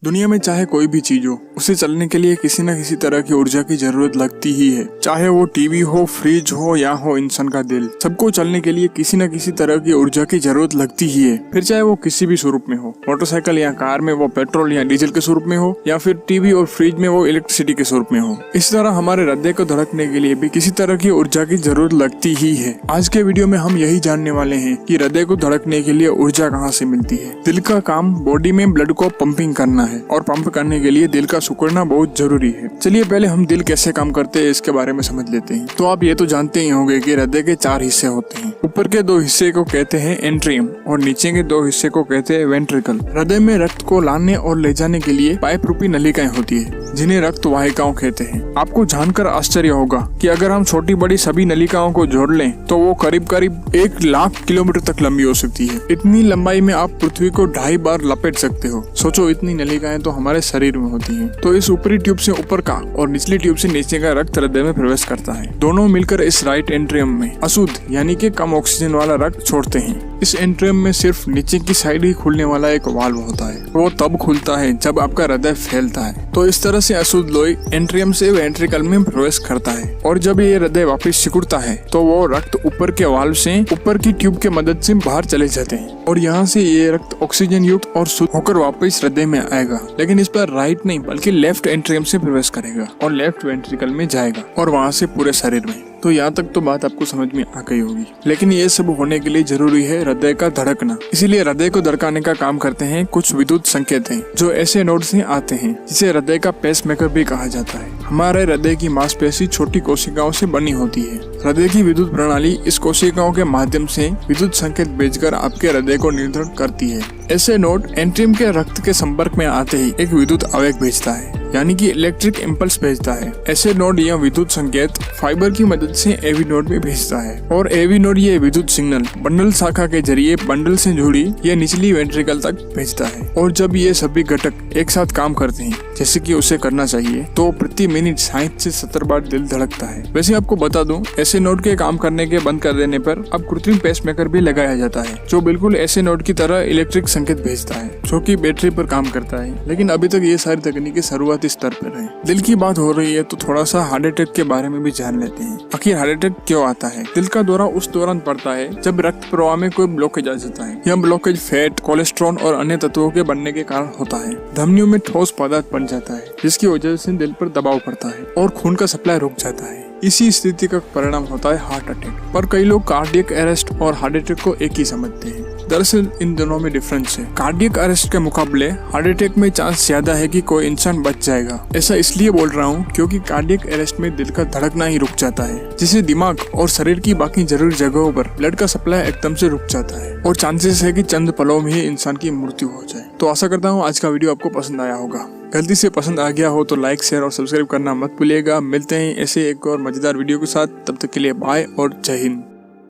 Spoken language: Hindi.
दुनिया में चाहे कोई भी चीज हो, उसे चलने के लिए किसी न किसी तरह की ऊर्जा की जरूरत लगती ही है। चाहे वो टीवी हो, फ्रिज हो या हो इंसान का दिल, सबको चलने के लिए किसी न किसी तरह की ऊर्जा की जरूरत लगती ही है। फिर चाहे वो किसी भी स्वरूप में हो, मोटरसाइकिल या कार में वो पेट्रोल या डीजल के स्वरूप में हो, या फिर टीवी और फ्रिज में वो इलेक्ट्रिसिटी के स्वरूप में हो। इस तरह हमारे हृदय को धड़कने के लिए भी किसी तरह की ऊर्जा की जरूरत लगती ही है। आज के वीडियो में हम यही जानने वाले हैं कि हृदय को धड़कने के लिए ऊर्जा कहाँ से मिलती है। दिल का काम बॉडी में ब्लड को पंपिंग करना है और पंप करने के लिए दिल का सिकुड़ना बहुत जरूरी है। चलिए पहले हम दिल कैसे काम करते हैं इसके बारे में समझ लेते हैं। तो आप ये तो जानते ही होंगे कि हृदय के 4 हिस्से होते हैं। ऊपर के 2 हिस्से को कहते हैं एंट्रियम और नीचे के 2 हिस्से को कहते हैं वेंट्रिकल। हृदय में रक्त को लाने और ले जाने के लिए पाइप रूपी नलिकाएं होती है, जिन्हें रक्त वाहिकाओं कहते हैं। आपको जानकर आश्चर्य होगा कि अगर हम छोटी बड़ी सभी नलिकाओं को जोड़ लें तो वो करीब 1 लाख किलोमीटर तक लंबी हो सकती है। इतनी लंबाई में आप पृथ्वी को 2.5 बार लपेट सकते हो। सोचो, इतनी नलिकाएं तो हमारे शरीर में होती हैं। तो इस ऊपरी ट्यूब से ऊपर का और निचली ट्यूब से नीचे का रक्त हृदय में प्रवेश करता है। दोनों मिलकर इस राइट एंट्रियम में अशुद्ध यानी कि कम ऑक्सीजन वाला रक्त छोड़ते हैं। इस एंट्रियम में सिर्फ नीचे की साइड ही खुलने वाला एक वाल्व होता है। वो तब खुलता है जब आपका हृदय फैलता है। तो इस तरह से अशुद्ध लोई एंट्रियम से वेंट्रिकल में प्रवेश करता है और जब ये हृदय वापस सिकुड़ता है तो वो रक्त ऊपर के वाल्व से ऊपर की ट्यूब के मदद से बाहर चले जाते हैं और यहाँ से ये रक्त ऑक्सीजन युक्त और शुद्ध होकर वापस हृदय में आएगा। लेकिन इस पर राइट नहीं बल्कि लेफ्ट एंट्रियम से प्रवेश करेगा और लेफ्ट वेंट्रिकल में जाएगा और वहाँ से पूरे शरीर में। तो यहाँ तक तो बात आपको समझ में आ गई होगी। लेकिन ये सब होने के लिए जरूरी है हृदय का धड़कना। इसीलिए हृदय को धड़काने का काम करते हैं कुछ विद्युत संकेत हैं, जो ऐसे नोड से आते हैं, जिसे हृदय का पेसमेकर भी कहा जाता है। हमारे हृदय की मांसपेशी छोटी कोशिकाओं से बनी होती है। हृदय की विद्युत प्रणाली इस कोशिकाओं के माध्यम से विद्युत संकेत भेजकर आपके हृदय को नियंत्रण करती है। ऐसे नोड एंट्रियम के रक्त के संपर्क में आते ही एक विद्युत आवेग भेजता है, यानी कि इलेक्ट्रिक इम्पल्स भेजता है। ऐसे नोड यह विद्युत संकेत फाइबर की मदद से एवी नोड में भेजता है और एवी नोड ये विद्युत सिग्नल बंडल शाखा के जरिए बंडल से जुड़ी ये निचली वेंट्रिकल तक भेजता है। और जब ये सभी घटक एक साथ काम करते हैं जैसे कि उसे करना चाहिए, तो प्रति मिनट 60 से 70 बार दिल धड़कता है। वैसे आपको बता दूं, ऐसे नोड के काम करने के बंद कर देने पर अब कृत्रिम पेसमेकर भी लगाया जाता है, जो बिल्कुल ऐसे नोड की तरह इलेक्ट्रिक संकेत भेजता है, जो कि बैटरी पर काम करता है। लेकिन अभी तक ये सारी तकनीकें शुरुआती स्तर पर है। दिल की बात हो रही है तो थोड़ा सा हार्ट अटैक के बारे में भी जान लेते हैं। आखिर हार्ट अटैक क्यों आता है? दिल का दौरा उस दौरान पड़ता है जब रक्त प्रवाह में कोई ब्लॉकेज आ जाता है। यह ब्लॉकेज फैट, कोलेस्ट्रॉल और अन्य तत्वों के बनने के कारण होता है। धमनियों में ठोस पदार्थ बन जाता है, जिसकी वजह से दिल पर दबाव पड़ता है और खून का सप्लाई रुक जाता है। इसी स्थिति का परिणाम होता है हार्ट अटैक। पर कई लोग कार्डियक अरेस्ट और हार्ट अटैक को एक ही समझते हैं। दरअसल इन दोनों में डिफरेंस है। कार्डियक अरेस्ट के मुकाबले हार्ट अटैक में चांस ज्यादा है कि कोई इंसान बच जाएगा। ऐसा इसलिए बोल रहा हूँ क्योंकि कार्डियक अरेस्ट में दिल का धड़कना ही रुक जाता है, जिससे दिमाग और शरीर की बाकी जरूरी जगहों पर ब्लड का सप्लाई एकदम से रुक जाता है और चांसेस है कि चंद पलों में ही इंसान की मृत्यु हो जाए। तो आशा करता हूँ आज का वीडियो आपको पसंद आया होगा। गलती से पसंद आ गया हो तो लाइक, शेयर और सब्सक्राइब करना मत भूलिएगा। मिलते हैं ऐसे एक और मजेदार वीडियो के साथ। तब तक के लिए बाय और जय हिंद।